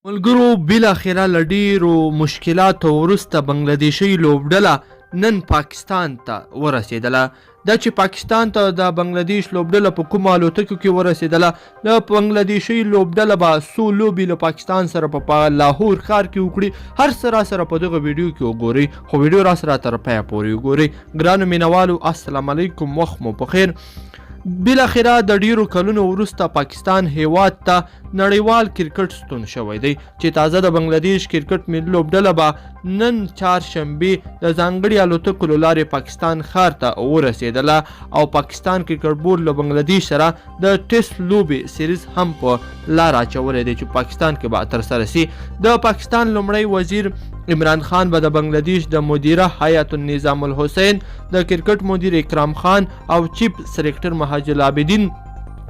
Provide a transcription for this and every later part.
ملګرو بالاخره له ډیرو مشکلاتو وروسته بنګلادیشي لوبډله نن پاکستان ته ورسېدله. دا چې پاکستان ته د بنګلادیش لوبډله په کومو الوتکو کې ورسېدله، د بنګلادیشي لوبډله به څو لوبې له پاکستان سره په لاهور ښار کې وکړي. هر څه راسره په دغه ویډیو کې وګورئ، خو ویډیو راسره تر پایه پورې وګورئ. ګرانو مینوالو السلام علیکم، وخت مو پخیر. بالاخره د ډیرو کلونو وروسته پاکستان هیواد ته نړیوال کرکټ ستون شوی دی چې تازه د بنګلادیش کرکټ ملي لوبډله به نن چهارشنبې د ځانګړي الوتکو له لارې پاکستان ښار ته ورسېدله او پاکستان کرکټ بورډ له بنګلادیش سره د ټیسټ لوبې سیریز هم په لار اچولی دی چې پاکستان کې به ترسره سي. د پاکستان لومړی وزیر عمران خان به د بنګلادیش د مدیره حیات النظام الحسین، د کرکټ مدیر اکرام خان او چیف سلیکټر مهاجر العابدین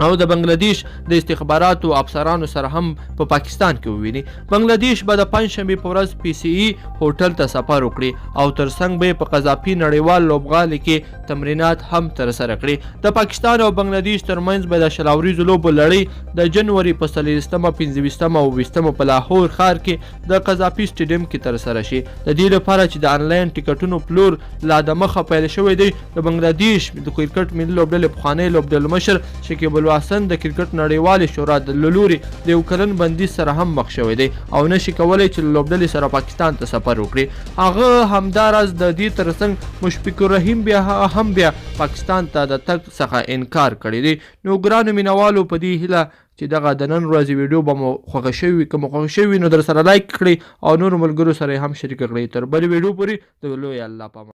او د بنګلادیش د استخباراتو افسرانو سره هم په پاکستان کې وویني. بنګلادیش به د پنجشنبې په ورځ پی سی ای هوټل ته سفر وکړي او ترڅنګ به په قذافي نړیوال لوبغالي کې تمرینات هم ترسره کړي. د پاکستان او بنګلادیش ترمنځ به د شلاوریزو لوبو لړۍ د جنوري په 24 15 او 20 په لاهور ښار کې د قذافي سټیډیم کې ترسره شي. د دې لپاره چې د انلاین ټیکټونو پلور لا د مخه پیل شوی دی، د بنګلادیش د کرکټ ملي لوبډلې پخوانی لوبډل مشر شکیب الحسن د کرکټ نړیوالې شورا د لوري د یو کلن بندیز سره هم مخ شوی دی او نشي کولی چې لوبډلې سره پاکستان ته سفر وکړي. هغه همداراز د دې ترڅنګ مشفق الرحیم بیا پاکستان ته د تګ څخه انکار کړی دی. نو ګرانو مینوالو په دې هیله چې دغه د نن ورځې ویډیو به مو خوښه شوي وي، که مو خوښه شوي نو در سره لایک کړئ او نورو ملګرو سره یې هم شریکه کړئ. تر بلې ویډیو پورې د لوی الله په امان.